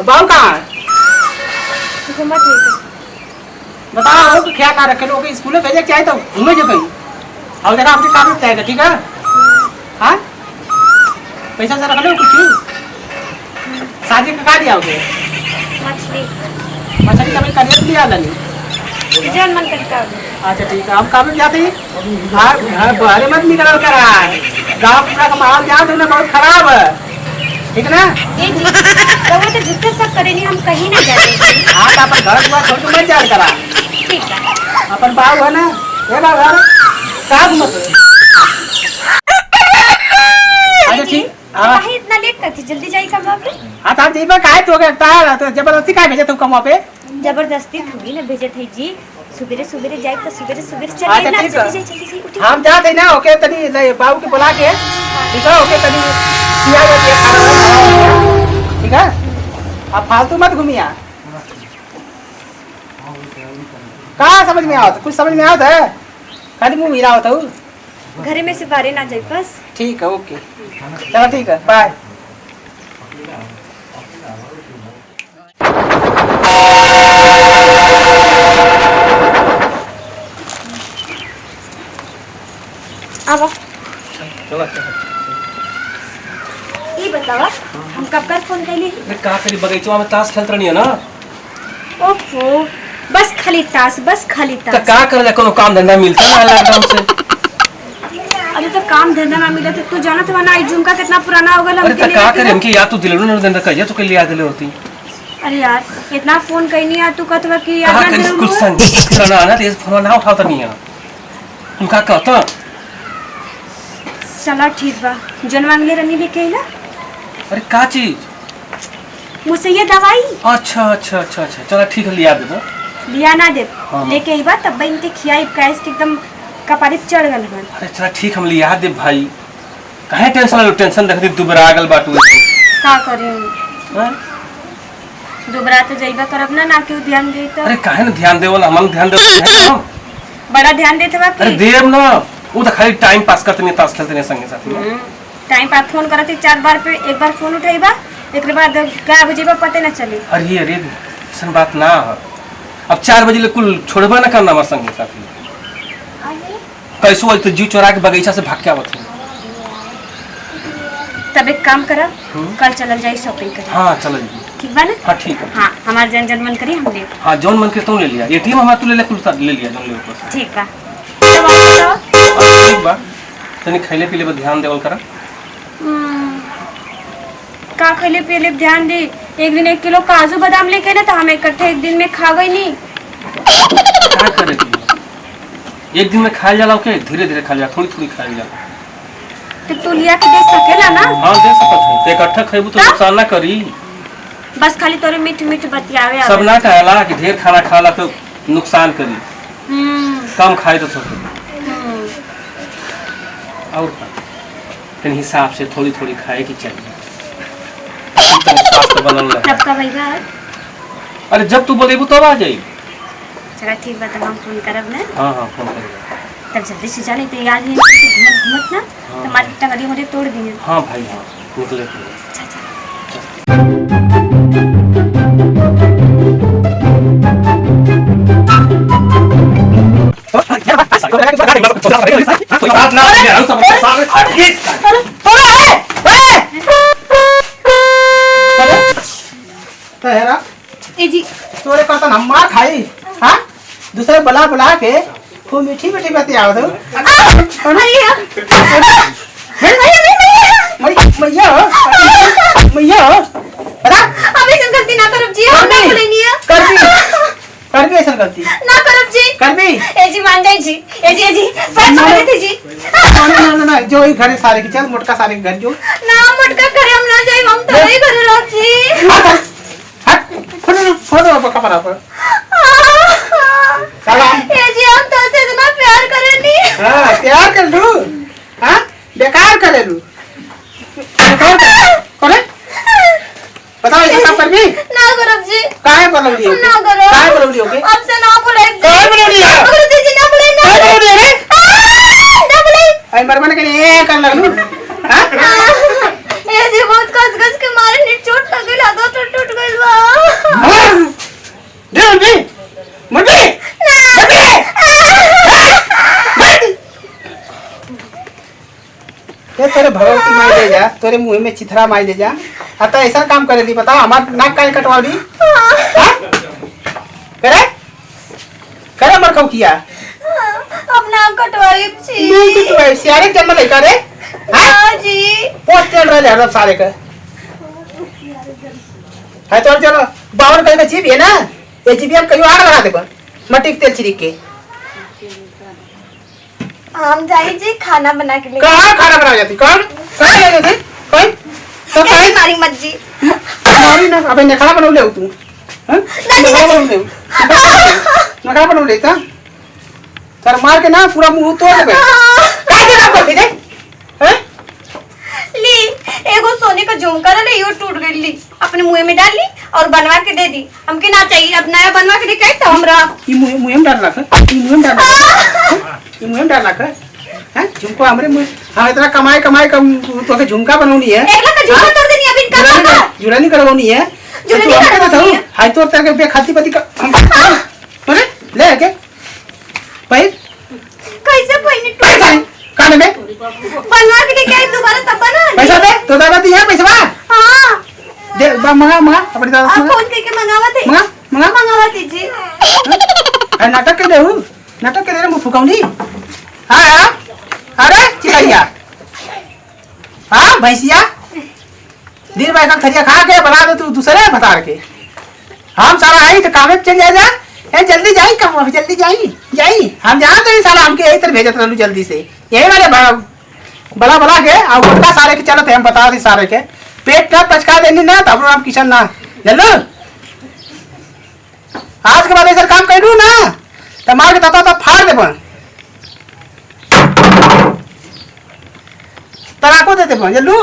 बाबू कहाँ है? घूमा ठीक है। बताओ कि क्या कर रखे लोग स्कूल में भेजे चाहे तो घूमे जो कहीं और देखा आपके काम में जाएगा ठीक है। हाँ पैसा से रख लो कुछ शादी का दिया होगे मछली मछली कभी करने दिया नहीं। जन मन करता अच्छा ठीक है हम काम में जाते हैं बाहर मत निकल कर रहा है गाँव पूरा का माहौल जाते हैं बहुत खराब है ठीक है ना। तो वो तो जितने सब करे नहीं हम कहीं ना जाते। हाँ तो अपन घर दुआ छोड़ के मत जान करा ठीक है अपन बाबू है ना ये बाबू है कहाँ घूमत अच्छा ठीक काहे इतना लेट करती जल्दी जाई कम पे। हाँ तो हम जी पर काहे तो गया तो जबरदस्ती काहे भेजे तुम कमवा पे। जबरदस्ती थोड़ी ना भेजे थे जी सुबेरे सुबेरे जाए तो सुबेरे सुबेरे अच्छा, चलिए ना ठीक है। जल्दी उठी। हम जाते ना ओके तनी बाबू के बुला के ठीक है ओके तनी किया जाती है खाना ठीक है। अब फालतू मत घूमिया कहाँ समझ में आवत कुछ समझ में आवत है खाली मुँह मिला होता हूँ घरे में से बाहर ना जाए बस। ठीक है ओके चलो ठीक है बाय। अब ये बतावा हम कब कर फोन कैली। का करी बगीचवा में ताश खेलत रहनी है ना। ओहो बस खाली ताश तो का करे ला कोनो काम धंधा मिलता है लॉकडाउन से। अरे तो काम धंधा ना मिला तो तू जाना था ना झुम का कितना पुराना हो गया। अरे तो का करे हमके या तो दिलनो न धंधा कहिया तो के लिया दिले होती। अरे यार इतना फोन कहीं नहीं आ तू कहत बा कि यार कहा ना करी जरूर कुछ हो। संग कराना ना तेज फोन ना उठाता नहीं है तुम का कहता। चला ठीक बा जन मांगले रनी लेके आई ना अरे का चीज मुझसे ये दवाई अच्छा अच्छा अच्छा अच्छा चलो ठीक है लिया दे लिया ना दे हाँ। लेके आई बा तब इनके खियाई कैस के एकदम कपारे चढ़ गल बन। अरे चलो ठीक हम लिया दे भाई काहे टेंशन लो टेंशन देख दी दुबरा गल बाटू का करी हां दोबारा तो जाइबा करब ना क्यों ध्यान दे तो। अरे काहे न ध्यान देवल हम ध्यान देव हम बड़ा ध्यान देते बा अरे देव ना वो तो खाली टाइम पास करते नहीं ताश खेलते नहीं संगे साथी में टाइम पर फोन करती 4 बार पे एक बार फोन उठाइबा एक बाद क्या बुझेबा पते ना चले। अरे ऐसा बात ना है अब 4 बजे ले कुल छोड़बा ना करना हमारे संगे साथी कैसो आई तो जीव चोरा के बगीचा से भाग के आवत है। तब एक काम करा कल चलल जाई शॉपिंग करे। हाँ चलो जी ठीक बा ना। हाँ ठीक है हाँ हमार जन मन करी हम ले। हाँ जौन मन के तुम ले लिया एटीएम हमारा तू ले कुल ले लिया जौन ले ऊपर ठीक बा तब आप बताओ। ठीक बा तनी खैले पीले पर ध्यान देवल करा। का खैले पीले ध्यान दे एक दिन 1 किलो काजू बादाम लेके ना तो हम इकट्ठे एक दिन में खा गई नहीं। क्या करे एक दिन में खाया जाला ओके धीरे धीरे खा जा थोड़ी थोड़ी खाया जाला तो तू लिया के दे सकेला ना। हाँ दे सकत है तो इकट्ठा खइबू तो नुकसान ना करी। बस खाली तोरे मीठ मीठ बतियावे सब ना कहला कि ढेर खाना खाला तो नुकसान करी कम खाए तो थोड़ी और तनी हिसाब से थोड़ी थोड़ी खाए की चाहिए तनी स्वास्थ्य बनल रहे। तब का भईबा अरे जब तू बोलेबू तब आ जाई। चला ठीक बा तब हम फोन करब ना। हाँ हाँ फोन करिए तब जल्दी से जाने तो आज घूमत घूमत ना तो मार्केट टंगड़ी मोरे तोड़ दिए। हाँ भाई हाँ निकले जी तोरे कहता हम मार खाई हाँ दूसरे बुला बुला के खूब मीठी मीठी बातें आवत हो। मैया मैया अरे अब ऐसा गलती ना करब जी हम ना बोलेनी है कर भी ऐसा गलती ना करब जी कर भी ए जी मान जाई जी ए जी फट कर दे जी। ना जो ही घरे सारे की चल मोटका सारे के घर जो ना मटका करे हम ना जाई हम तो नहीं करे रख जी। हट फोटो पका पड़ा पर ए जी हम तो से इतना प्यार करेनी। हां प्यार कर लू हां बेकार करे लू बेकार करे बताओ ये सब कर भी ना करब जी काहे बोल रही हो ना करो काहे बोल रही हो के अब से ना बोले काहे बोल रही है अगर दीदी ना बोले ना काहे बोल रही है ना बोले आई मरमन के ये कर लगलू हां ए जी बहुत कस कस के मारे ने चोट लगे लगा तो टूट गइल बा। तोरे भगवती माई दे जा, तोरे मुंह में चिथरा माई दे जा। तो ऐसा काम करे दी, बताओ हमार नाक काहे कटवा दी? करे करे मर कब किया? अपना कटवाई छी। नहीं तो तू सियारे जन्म ले करे? हाँ जी। पोस्ट चल रहा है सारे का। है तो चलो बावन कहीं में जीप है ना, ये जीप हम कहीं आग लगा दे पर मट्टी के तेल छिड़क के। हम जाई जी खाना बना के ले। कहाँ खाना बना जाती? कौन कहाँ ले जाती? कौन तो कहीं मारी मत जी। मारी ना, अबे नखरा बनाऊ ले तू। हैं नखरा बनाऊ ले, नखरा बनाऊ ले ता सर मार के ना पूरा मुंह तोड़ दे। काय के काम करती रे? हैं ली एगो सोने का झुमका ले, यो टूट गई, ली अपने मुंह में डाल ली और बनवा के दे दी। हमके ना चाहिए, अब नया बनवा के दे के तो हमरा ये मुंह में डाल रखा, ये मुंह में डाल रखा, ये मुंह में डाल रखा है झुमको हमरे मुंह। हाँ इतना कमाई कमाई कम तो के झुमका बनौनी है। एक लाख का झुमका तोड़ देनी अभी इनका पता। जुड़ानी करवानी है। जुड़ानी करवानी है। हाई तो तक बे खाती पति का अरे ले के भाई कैसे पहिने टूट पैसा काने में बनवा के लेके आई दोबारा तब बना। पैसा दे तो दादा दी है पैसा। हां दे मंगा मंगा अपनी दादा आप फोन करके मंगावा थे। मंगा मंगा मंगावा दीजिए। अरे नाटक के देहू, नाटक के दे रे मुंह फुकाऊनी। हां यार अरे चिकरिया हाँ भैंसिया दिन भाई का खरिया खा के बना दे तू दूसरे बता के। हम सारा आई तो कामे चल जा ए जल्दी जाई कम जल्दी जाई हम जानते हैं साला हमके यही तरह भेजत रहलू जल्दी से यही वाले बड़ा बड़ा के और गुटका सारे के चलत है। हम बता दी सारे के पेट ना पचका देनी ना तब हम किशन ना जल्लू आज के बाद ऐसा काम करू ना तो मार के तता फाड़ दे तलाको दे दे जल्लू